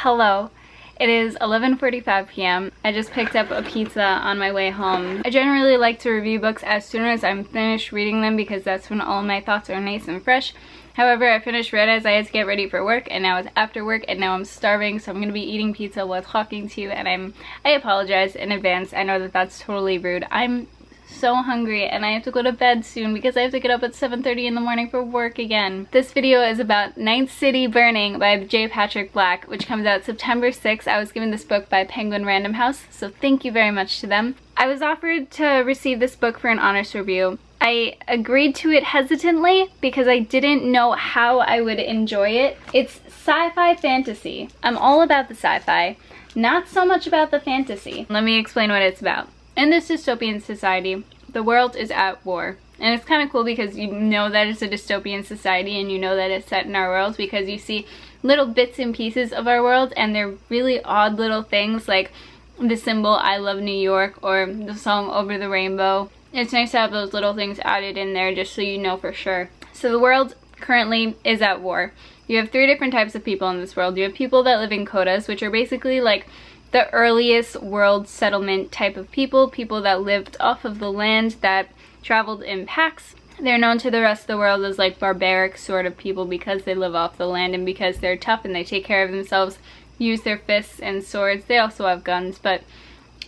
Hello. It is 11:45 p.m. I just picked up a pizza on my way home. I generally like to review books as soon as I'm finished reading them because that's when all my thoughts are nice and fresh. However, I finished read as I had to get ready for work, and now it's after work, and now I'm starving, so I'm going to be eating pizza while talking to you, and I apologize in advance. I know that that's totally rude. I'm so hungry and I have to go to bed soon because I have to get up at 7:30 in the morning for work again. This video is about Ninth City Burning by J. Patrick Black, which comes out September 6th. I was given this book by Penguin Random House, so thank you very much to them. I was offered to receive this book for an honest review. I agreed to it hesitantly because I didn't know how I would enjoy it. It's sci-fi fantasy. I'm all about the sci-fi, not so much about the fantasy. Let me explain what it's about. In this dystopian society, the world is at war. And it's kind of cool because you know that it's a dystopian society and you know that it's set in our world because you see little bits and pieces of our world, and they're really odd little things like the symbol I Love New York or the song Over the Rainbow. It's nice to have those little things added in there just so you know for sure. So the world currently is at war. You have three different types of people in this world. You have people that live in codas, which are basically like the earliest world settlement type of people that lived off of the land, that traveled in packs. They're known to the rest of the world as like barbaric sort of people because they live off the land and because they're tough and they take care of themselves, use their fists and swords. They also have guns, but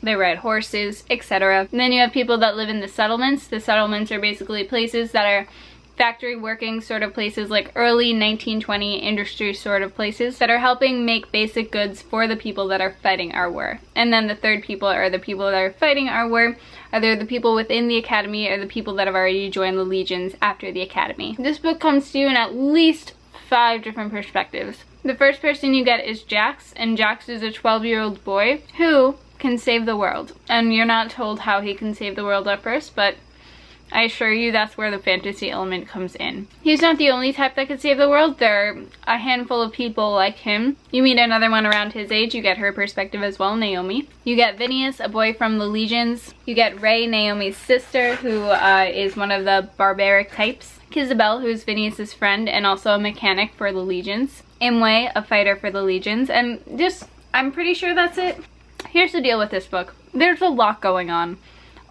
they ride horses, etc. And then you have people that live in the settlements. The settlements are basically places that are factory working sort of places, like early 1920 industry sort of places that are helping make basic goods for the people that are fighting our war. And then the third people are the people that are fighting our war, either the people within the academy or the people that have already joined the legions after the academy. This book comes to you in at least 5 different perspectives. The first person you get is Jax, and Jax is a 12-year-old boy who can save the world. And you're not told how he can save the world at first, but I assure you that's where the fantasy element comes in. He's not the only type that could save the world. There are a handful of people like him. You meet another one around his age. You get her perspective as well, Naomi. You get Phineas, a boy from the legions. You get Ray, Naomi's sister, who is one of the barbaric types. Kizabel, who's Phineas's friend and also a mechanic for the legions. Imwe, a fighter for the legions. And just, I'm pretty sure that's it. Here's the deal with this book. There's a lot going on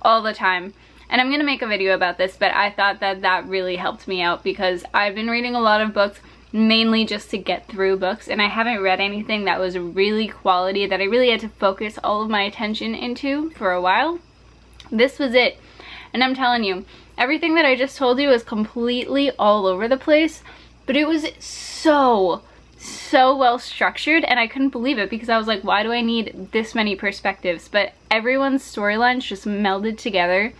all the time. And I'm going to make a video about this, but I thought that that really helped me out because I've been reading a lot of books mainly just to get through books, and I haven't read anything that was really quality that I really had to focus all of my attention into for a while. This was it. And I'm telling you, everything that I just told you is completely all over the place, but it was so well structured, and I couldn't believe it because I was like, why do I need this many perspectives? But everyone's storylines just melded together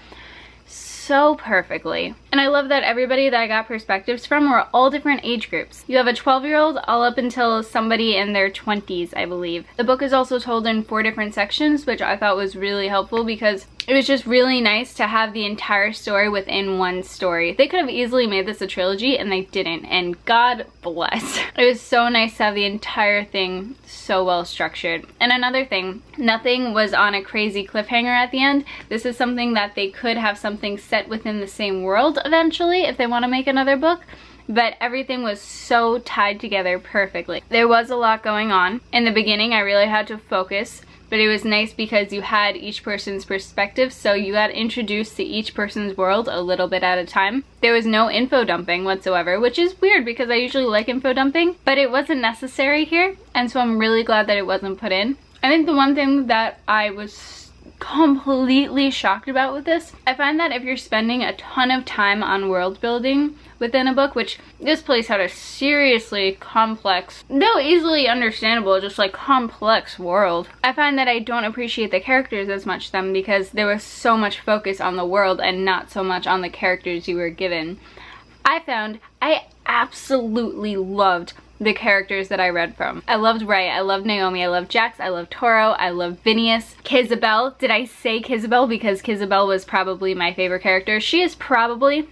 so perfectly. And I love that everybody that I got perspectives from were all different age groups. You have a 12-year-old all up until somebody in their 20s, I believe. The book is also told in 4 different sections, which I thought was really helpful because it was just really nice to have the entire story within one story. They could have easily made this a trilogy and they didn't, and God bless. It was so nice to have the entire thing so well structured. And another thing, nothing was on a crazy cliffhanger at the end. This is something that they could have something set within the same world eventually if they want to make another book, but everything was so tied together perfectly. There was a lot going on. In the beginning, I really had to focus, but it was nice because you had each person's perspective, so you got introduced to each person's world a little bit at a time. There was no info dumping whatsoever, which is weird because I usually like info dumping, but it wasn't necessary here, and so I'm really glad that it wasn't put in. I think the one thing that I was completely shocked about with this, I find that if you're spending a ton of time on world building within a book, which this place had a seriously complex, no easily understandable, just like complex world, I find that I don't appreciate the characters as much then because there was so much focus on the world and not so much on the characters you were given. I found I absolutely loved the characters that I read from. I loved Ray, I loved Naomi, I loved Jax, I loved Toro, I loved Phineas. Kizabel, did I say Kizabel? Because Kizabel was probably my favorite character. She is probably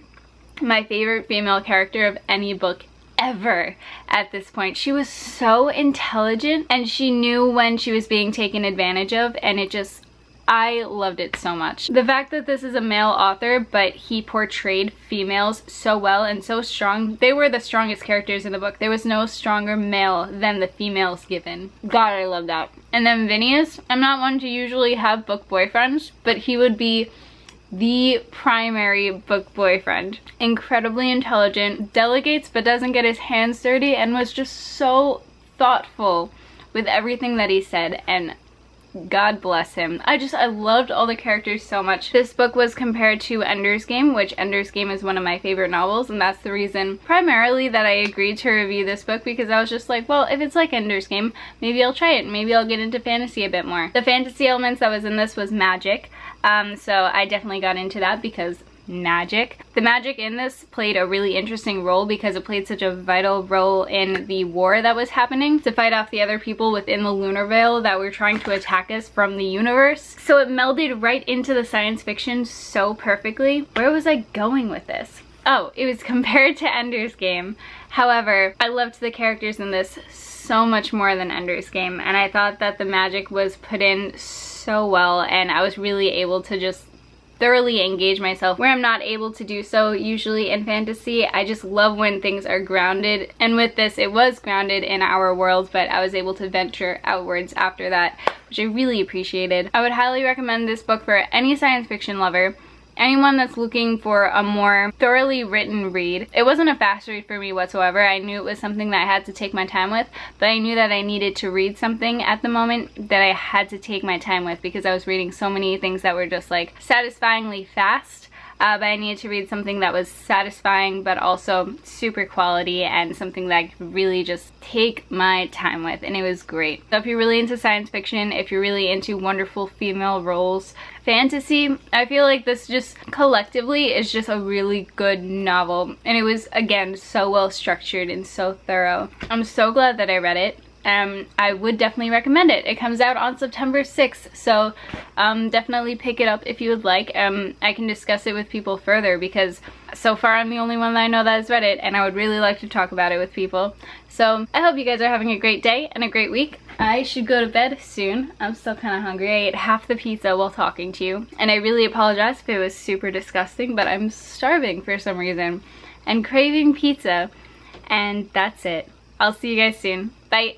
my favorite female character of any book ever at this point. She was so intelligent and she knew when she was being taken advantage of, and it just I loved it so much. The fact that this is a male author, but he portrayed females so well and so strong. They were the strongest characters in the book. There was no stronger male than the females given. God, I love that. And then Phineas, I'm not one to usually have book boyfriends, but he would be the primary book boyfriend. Incredibly intelligent, delegates but doesn't get his hands dirty, and was just so thoughtful with everything that he said, and God bless him. I loved all the characters so much. This book was compared to Ender's Game, which Ender's Game is one of my favorite novels, and that's the reason primarily that I agreed to review this book, because I was just like, well, if it's like Ender's Game, maybe I'll try it. Maybe I'll get into fantasy a bit more. The fantasy elements that was in this was magic, so I definitely got into that because magic. The magic in this played a really interesting role because it played such a vital role in the war that was happening to fight off the other people within the Lunar Veil that were trying to attack us from the universe. So it melded right into the science fiction so perfectly. Where was I going with this? Oh, it was compared to Ender's Game. However, I loved the characters in this so much more than Ender's Game, and I thought that the magic was put in so well, and I was really able to just thoroughly engage myself where I'm not able to do so usually in fantasy. I just love when things are grounded, and with this it was grounded in our world, but I was able to venture outwards after that, which I really appreciated. I would highly recommend this book for any science fiction lover, anyone that's looking for a more thoroughly written read. It wasn't a fast read for me whatsoever. I knew it was something that I had to take my time with, but I knew that I needed to read something at the moment that I had to take my time with, because I was reading so many things that were just like satisfyingly fast. But I needed to read something that was satisfying but also super quality, and something that I could really just take my time with, and it was great. So if you're really into science fiction, if you're really into wonderful female roles, fantasy, I feel like this just collectively is just a really good novel, and it was again so well structured and so thorough. I'm so glad that I read it. I would definitely recommend it. It comes out on September 6th, so definitely pick it up if you would like. I can discuss it with people further, because so far I'm the only one that I know that has read it, and I would really like to talk about it with people. So I hope you guys are having a great day and a great week. I should go to bed soon. I'm still kind of hungry. I ate half the pizza while talking to you, and I really apologize if it was super disgusting, but I'm starving for some reason and craving pizza, and that's it. I'll see you guys soon. Bye!